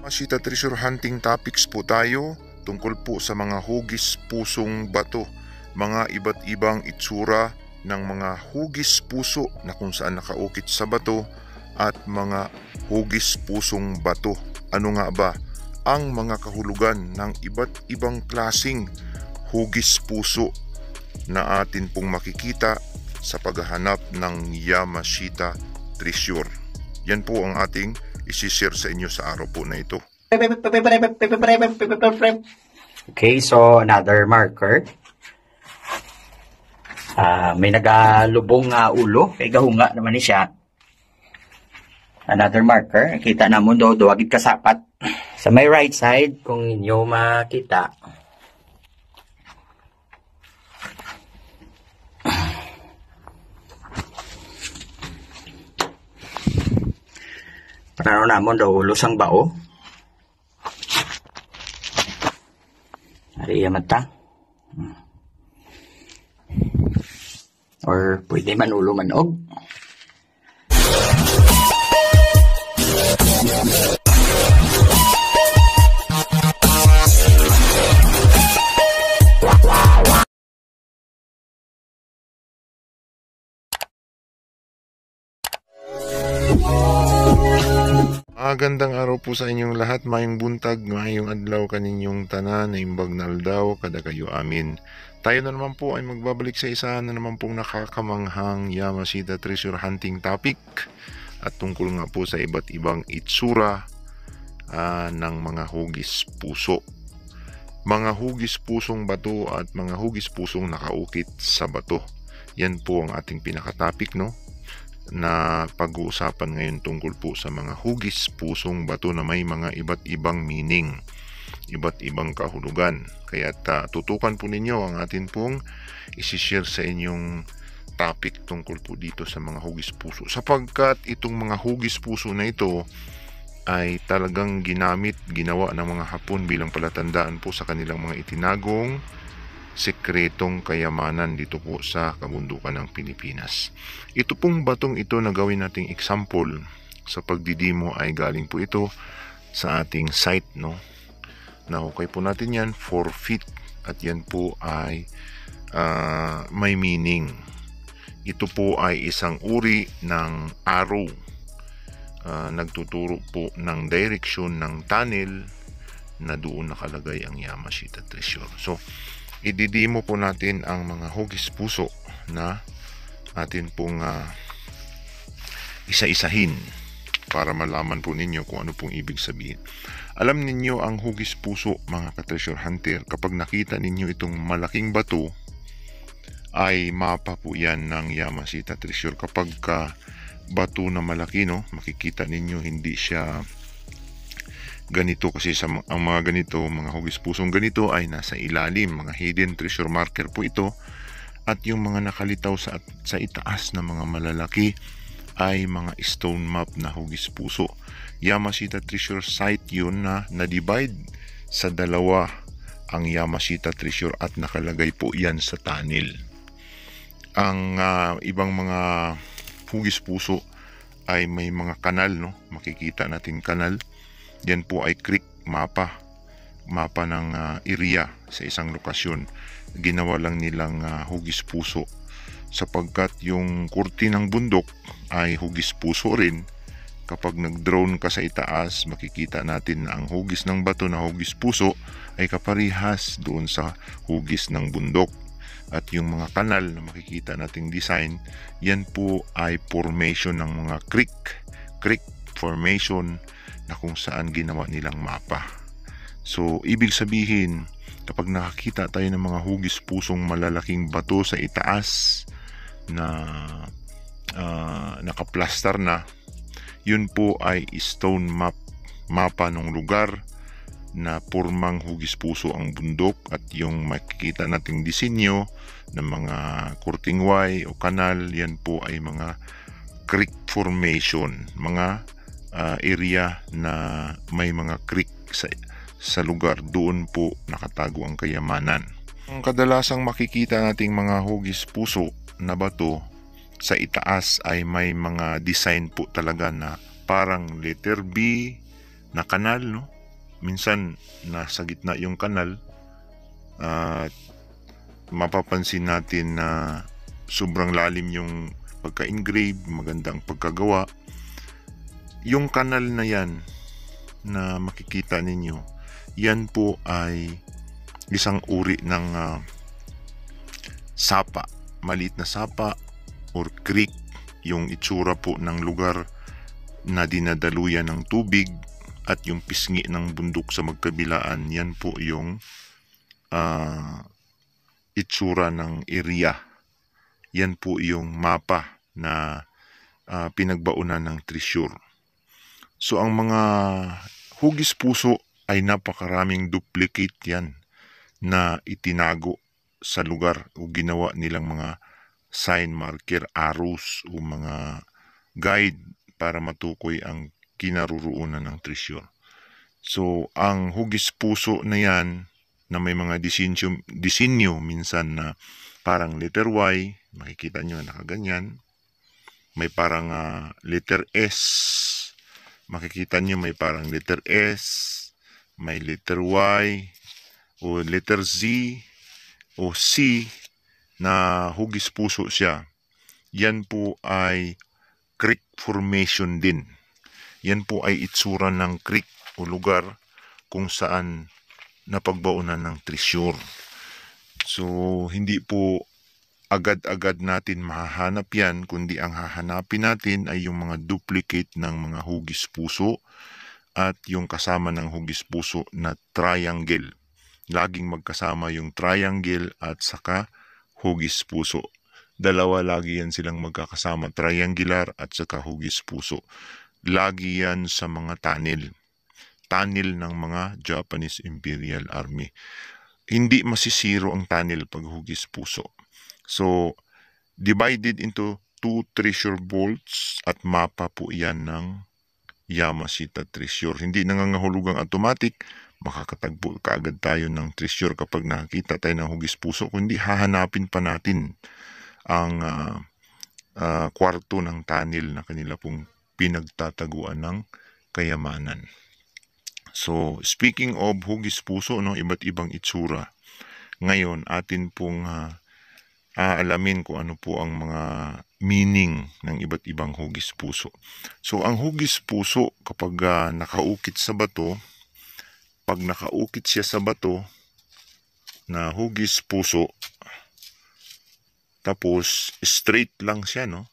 Yamashita Treasure Hunting topics po tayo tungkol po sa mga hugis pusong bato, mga iba't ibang itsura ng mga hugis puso na kung saan nakaukit sa bato at mga hugis pusong bato. Ano nga ba ang mga kahulugan ng iba't ibang klasing hugis puso na atin pong makikita sa paghahanap ng Yamashita Treasure? Yan po ang ating isi-share sa inyo sa araw po na ito. Okay, so another marker. May nagalubong ulo, kay gahunga naman ni siya. Another marker, kita na mo do duwagid kasapat. Sa may right side, kung inyo makita, panano namon daw ulo sang bao. Ari mata. Or pwede man ulo manog. Magandang araw po sa inyong lahat, mayong buntag, mayong adlaw kaninyong tanan, na imbag na aldaw, kada kayo amin. Tayo na naman po ay magbabalik sa isa na naman pong nakakamanghang Yamashita Treasure Hunting topic at tungkol nga po sa iba't ibang itsura ng mga hugis puso. Mga hugis pusong bato at mga hugis pusong nakaukit sa bato. Yan po ang ating pinaka-topic, no? Na pag-uusapan ngayon tungkol po sa mga hugis pusong bato na may mga iba't ibang meaning, iba't ibang kahulugan. Kaya tutukan po ninyo ang atin pong isi-share sa inyong topic tungkol po dito sa mga hugis puso, sapagkat itong mga hugis puso na ito ay talagang ginawa ng mga Hapon bilang palatandaan po sa kanilang mga itinagong sekretong kayamanan dito po sa kabundukan ng Pilipinas. Ito pong batong ito na gawin nating example sa pagdidimo ay galing po ito sa ating site, no? Nahukay po natin yan 4 feet at yan po ay may meaning. Ito po ay isang uri ng arrow, nagtuturo po ng direksyon ng tunnel na doon nakalagay ang Yamashita Treasure. So ididimo po natin ang mga hugis puso na atin pong isa-isahin para malaman po ninyo kung ano pong ibig sabihin. Alam ninyo ang hugis puso, mga ka-treasure hunter, kapag nakita ninyo itong malaking bato ay mapa po yan ng Yamashita Treasure. Kapag bato na malaki, no, makikita ninyo hindi siya ganito, kasi ang mga ganito, mga hugis pusong ganito ay nasa ilalim, mga hidden treasure marker po ito. At yung mga nakalitaw sa itaas na mga malalaki ay mga stone map na hugis puso. Yamashita Treasure site yun na na-divide sa dalawa ang Yamashita Treasure at nakalagay po yan sa tunnel. Ang ibang mga hugis puso ay may mga kanal, no? Makikita natin kanal. Yan po ay creek mapa ng area sa isang lokasyon. Ginawa lang nilang hugis puso sapagkat yung kurti ng bundok ay hugis puso rin. Kapag nag-drone ka sa itaas, makikita natin na ang hugis ng bato na hugis puso ay kaparihas doon sa hugis ng bundok. At yung mga kanal na makikita nating design, yan po ay formation ng mga creek formation na kung saan ginawa nilang mapa. So ibig sabihin, kapag nakakita tayo ng mga hugis pusong malalaking bato sa itaas na nakaplastar na, yun po ay stone mapa ng lugar na pormang hugis puso ang bundok. At yung makikita nating disenyo ng mga kurting Y o kanal, yan po ay mga creek formation, mga area na may mga creek sa lugar. Doon po nakatago ang kayamanan. Ang kadalasang makikita nating mga hugis puso na bato sa itaas ay may mga design po talaga na parang letter B na kanal, no? minsan nasa gitna yung kanal at mapapansin natin na sobrang lalim yung pagka-engrave, magandang pagkagawa. Yung kanal na yan na makikita ninyo, yan po ay isang uri ng sapa, maliit na sapa or creek, yung itsura po ng lugar na dinadaluyan ng tubig at yung pisngi ng bundok sa magkabilaan. Yan po yung itsura ng area. Yan po yung mapa na pinagbaunan ng treasure. So ang mga hugis puso ay napakaraming duplicate yan na itinago sa lugar o ginawa nilang mga sign marker, arrows o mga guide para matukoy ang kinaroroonan ng treasure. So ang hugis puso na yan na may mga disenyo minsan na parang letter Y, makikita nyo nakaganyan. May parang letter S, makikita nyo may parang letter S, may letter Y, o letter Z, o C, na hugis puso siya. Yan po ay creek formation din. Yan po ay itsura ng creek o lugar kung saan napagbaunan ng treasure. So, hindi po agad-agad natin mahahanap yan, kundi ang hahanapin natin ay yung mga duplicate ng mga hugis puso at yung kasama ng hugis puso na triangle. Laging magkasama yung triangle at saka hugis puso. Dalawa lagi yan silang magkakasama, triangular at saka hugis puso. Lagi yan sa mga tunnel ng mga Japanese Imperial Army. Hindi masisiro ang tunnel pag hugis puso. So, divided into 2 treasure bolts at mapa po yan ng Yamashita treasure. Hindi nangangahulugang automatic, makakatagpo kaagad tayo ng treasure kapag nakakita tayo ng hugis puso, kundi hahanapin pa natin ang kwarto ng tunnel na kanila pong pinagtataguan ng kayamanan. So, speaking of hugis puso, no, iba't ibang itsura. Ngayon, atin pong aalamin kung ano po ang mga meaning ng iba't ibang hugis puso. So, ang hugis puso, kapag nakaukit sa bato, pag nakaukit siya sa bato na hugis puso, tapos straight lang siya, no?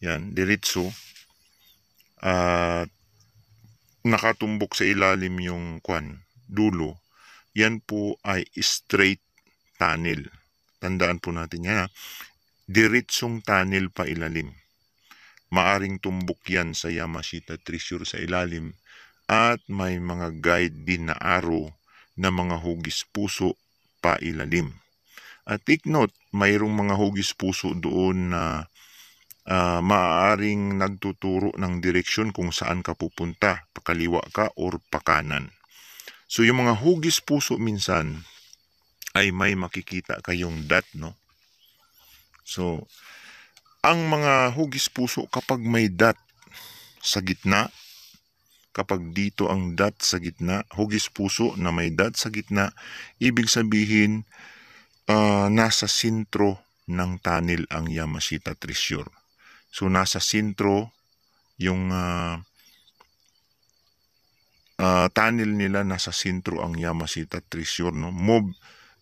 Yan, diretso. At nakatumbok sa ilalim yung dulo, yan po ay straight tunnel. Tandaan po natin yan, diretsong tunnel pa ilalim. Maaring tumbok yan sa Yamashita treasure sa ilalim at may mga guide din na arrow na mga hugis puso pa ilalim. At take note, mayroong mga hugis puso doon na maaaring nagtuturo ng direksyon kung saan ka pupunta, pakaliwa ka or pakanan. So yung mga hugis puso minsan ay may makikita kayong dot, no? So ang mga hugis puso kapag may dot sa gitna, kapag dito ang dot sa gitna, hugis puso na may dot sa gitna, ibig sabihin nasa sentro ng tunnel ang Yamashita treasure. So, nasa sentro yung tunnel nila, nasa sentro ang Yamashita treasure, no? Move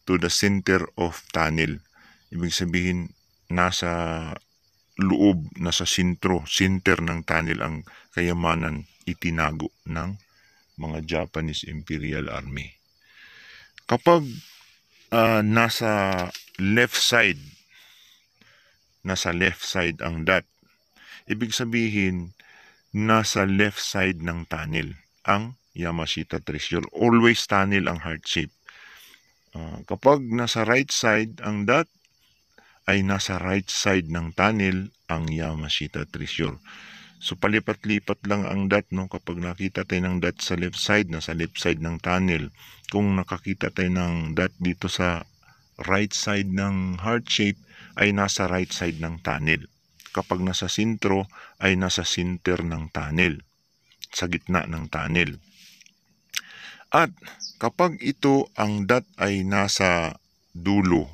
to the center of tunnel. Ibig sabihin, nasa loob, nasa center ng tunnel ang kayamanan itinago ng mga Japanese Imperial Army. Kapag nasa left side ang dot, ibig sabihin, nasa left side ng tunnel ang Yamashita treasure. Always tunnel ang heart shape. Kapag nasa right side ang dot, ay nasa right side ng tunnel ang Yamashita treasure. So palipat-lipat lang ang dot, no? Kapag nakita tayo ng dot sa left side, nasa left side ng tunnel. Kung nakakita tayo ng dot dito sa right side ng heart shape, ay nasa right side ng tunnel. Kapag nasa sentro, ay nasa center ng tunnel, sa gitna ng tunnel. At kapag ito ang dot ay nasa dulo,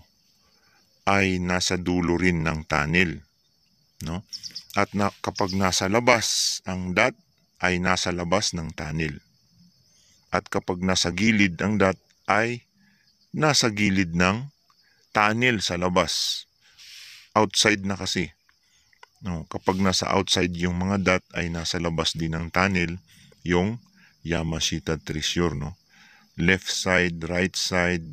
ay nasa dulo rin ng tunnel, no? At kapag nasa labas ang dot ay nasa labas ng tunnel. At kapag nasa gilid ang dot ay nasa gilid ng tunnel sa labas. Outside na kasi. No, kapag nasa outside yung mga dot ay nasa labas din ng tunnel yung Yamashita treasure, no? Left side, right side.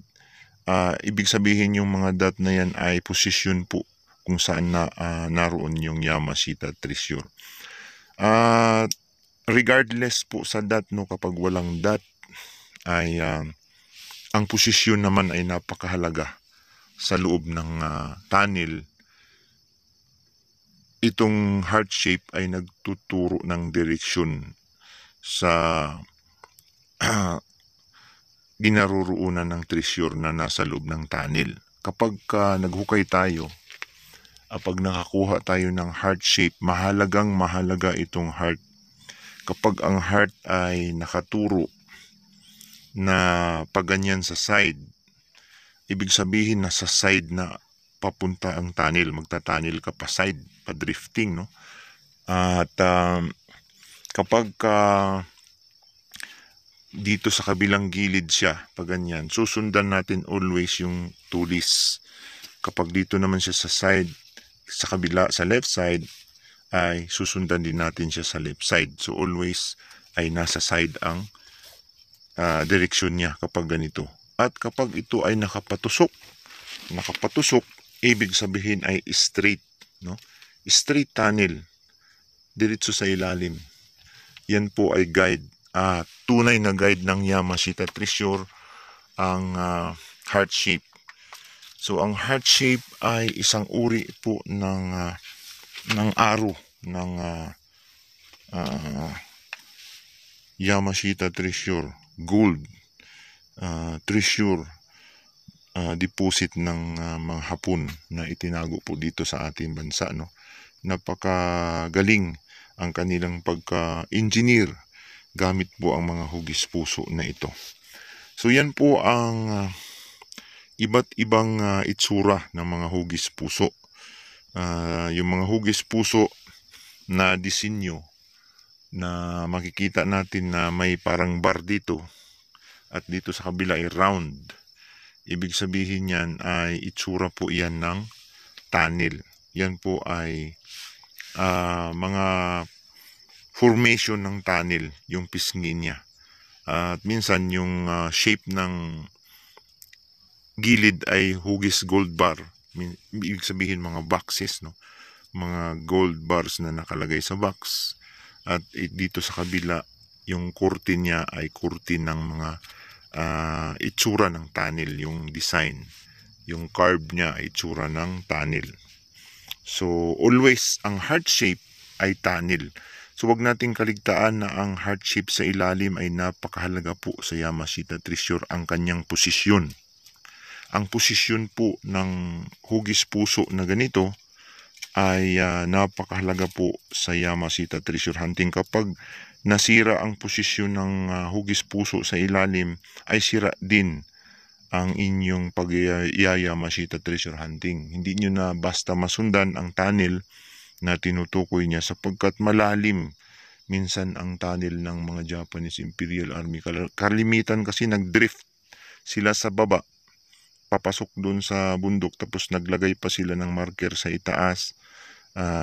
Ibig sabihin yung mga dot na yan ay posisyon po kung saan naroon yung Yamashita treasure. Regardless po sa dot, no, kapag walang dot ay ang posisyon naman ay napakahalaga sa loob ng tunnel. Itong heart shape ay nagtuturo ng direksyon sa ginaroroonan ng treasure na nasa loob ng tunnel. Kapag naghukay tayo, pag nakakuha tayo ng heart shape, mahalaga itong heart. Kapag ang heart ay nakaturo na paganyan sa side, ibig sabihin na sa side na papunta ang tunnel, magta-tunnel ka pa side, pa drifting, no? At kapag dito sa kabilang gilid siya, pag ganyan, susundan natin always yung tulis. Kapag dito naman siya sa side, sa kabila, sa left side, ay susundan din natin siya sa left side. So always ay nasa side ang direksyon niya kapag ganito. At kapag ito ay nakapatusok, ibig sabihin ay straight, no? Straight tunnel, diretso sa ilalim. Yan po ay guide. Tunay na guide ng Yamashita treasure ang heart shape. So ang heart shape ay isang uri po ng arrow ng Yamashita treasure, gold treasure deposit ng mga Hapon na itinago po dito sa ating bansa, no? Napakagaling ang kanilang pagka-engineer gamit po ang mga hugis puso na ito. So yan po ang iba't ibang itsura ng mga hugis puso. Yung mga hugis puso na disenyo na makikita natin na may parang bar dito at dito sa kabila ay round. Ibig sabihin yan ay itsura po yan ng tunnel. Yan po ay mga formation ng tunnel, yung pisngi niya. At minsan yung shape ng gilid ay hugis gold bar. Ibig sabihin mga boxes, no? Mga gold bars na nakalagay sa box. At dito sa kabila, yung curtain niya ay curtain ng mga itsura ng tunnel, yung design. Yung carve niya ay itsura ng tunnel. So always ang heart shape ay tunnel. So wag nating kaligtaan na ang heart shape sa ilalim ay napakahalaga po sa Yamashita treasure, ang kanyang posisyon. Ang posisyon po ng hugis puso na ganito ay napakahalaga po sa Yamashita treasure hunting. Kapag nasira ang posisyon ng hugis puso sa ilalim, ay sira din ang inyong pag-Yamashita treasure hunting. Hindi nyo na basta masundan ang tunnel na tinutukoy niya sapagkat malalim minsan ang tunnel ng mga Japanese Imperial Army. Kalimitan kasi nagdrift sila sa baba, papasok doon sa bundok, tapos naglagay pa sila ng marker sa itaas.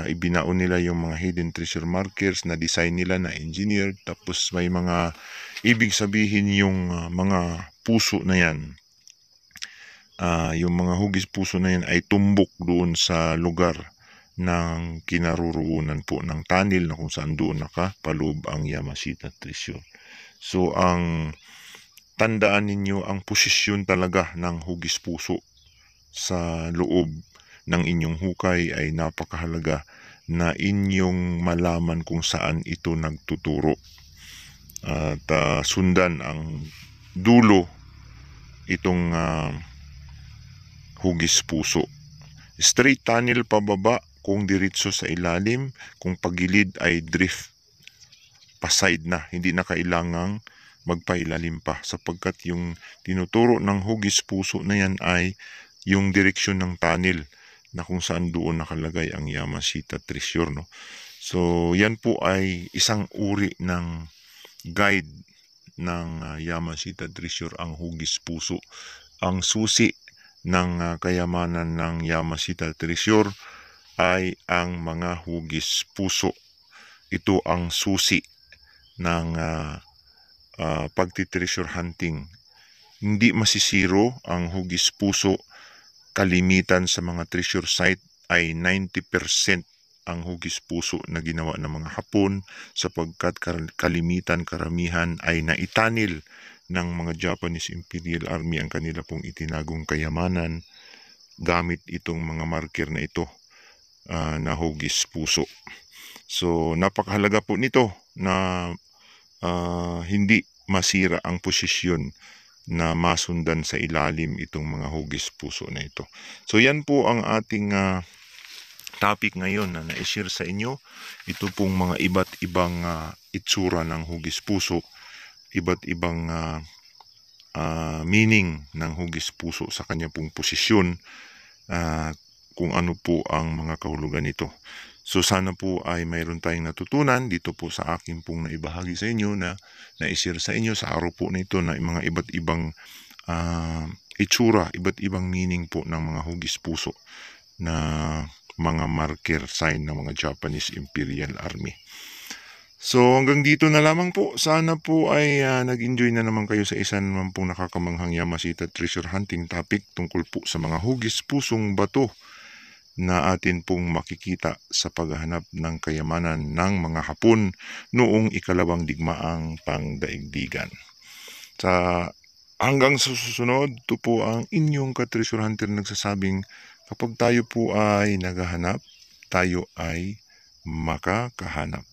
Ibinaon nila yung mga hidden treasure markers na design nila, na engineer. Tapos may mga ibig sabihin yung mga puso na yan. Yung mga hugis puso na yan ay tumbok doon sa lugar ng kinaroroonan po ng tunnel na kung saan doon nakapaloob ang Yamashita treasure. So ang tandaan ninyo, ang posisyon talaga ng hugis puso sa loob ng inyong hukay ay napakahalaga na inyong malaman kung saan ito nagtuturo. At sundan ang dulo itong hugis puso. Straight tunnel pababa kung diretso sa ilalim, kung pagilid ay drift pa side na, hindi na kailangang magpailalim pa, sapagkat yung tinuturo ng hugis puso na yan ay yung direksyon ng tunnel na kung saan doon nakalagay ang Yamashita Treasure, no? So yan po ay isang uri ng guide ng Yamashita Treasure, ang hugis puso. Ang susi ng kayamanan ng Yamashita Treasure ay ang mga hugis puso. Ito ang susi ng pagti-treasure hunting. Hindi masisiro ang hugis puso. Kalimitan sa mga treasure site ay 90% ang hugis puso na ginawa ng mga Hapon, sapagkat karamihan ay naitanil ng mga Japanese Imperial Army ang kanila pong itinagong kayamanan gamit itong mga marker na ito na hugis puso. So napakahalaga po nito na hindi masira ang posisyon na masundan sa ilalim itong mga hugis puso na ito. So yan po ang ating topic ngayon na na-share sa inyo. Ito pong mga iba't ibang itsura ng hugis puso, iba't ibang meaning ng hugis puso sa kanya pong posisyon, kung ano po ang mga kahulugan nito. So sana po ay mayroon tayong natutunan dito po sa akin pong naibahagi sa inyo, na na-share sa inyo sa araw po na ito, na mga iba't ibang itsura, iba't ibang meaning po ng mga hugis puso na mga marker sign ng mga Japanese Imperial Army. So hanggang dito na lamang po. Sana po ay nag-enjoy na naman kayo sa isa naman pong nakakamanghang Yamashita Treasure Hunting topic tungkol po sa mga hugis pusong bato na atin pong makikita sa paghahanap ng kayamanan ng mga Hapon noong ikalawang digmaang pangdaigdigan. Hanggang sa susunod, ito po ang inyong ka-treasure hunter nagsasabing, kapag tayo po ay naghahanap, tayo ay makakahanap.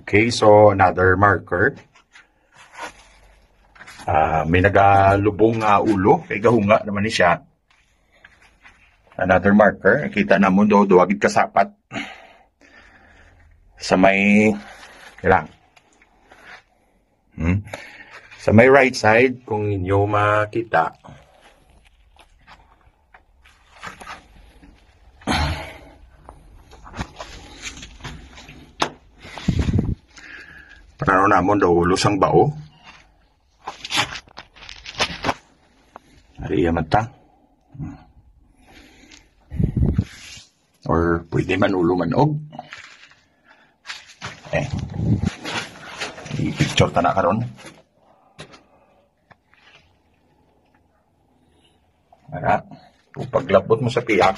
Okay, so another marker. May nagalubong ulo, kay gahunga naman ni siya. Another marker, kita na mo do duwagid kasapat sa may kailang. Sa may right side, kung inyo makita, parang namon daw lusang bao. Ariya mata. Or pwede man ulo manog. I-picture ta na karon. Para kung paglabot mo sa piyak,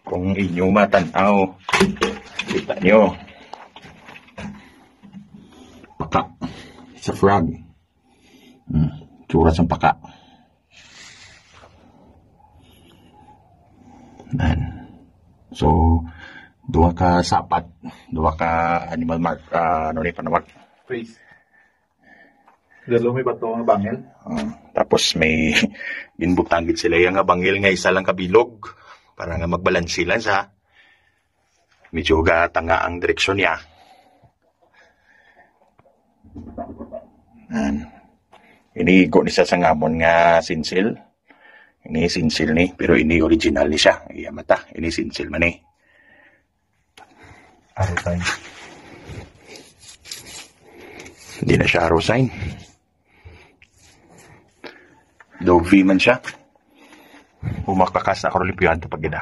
kung inyo matanaw, kita nyo. Paka. It's a frog. Tsura sa paka. So, dua ka sapat, dua ka animal mark, ano rin panawag? Please. Dalo may bato nga bangil. Tapos may ginbutangit sila yung nga bangil nga isa lang kabilog para nga magbalance sila sa medyo tanga ang direksyon niya. Inigo ni sa sangamon nga sinsil. Ini sinsil ni, pero ini original ni siya. Iya mata, ini sinsil man ni. Arrow sign. Hindi na siya arrow sign. Dog V man siya. Umakakas na karolipiyan ito pag gina.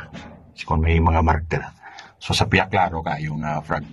Kung may mga marker. So sa piyak klaro ka yung frog.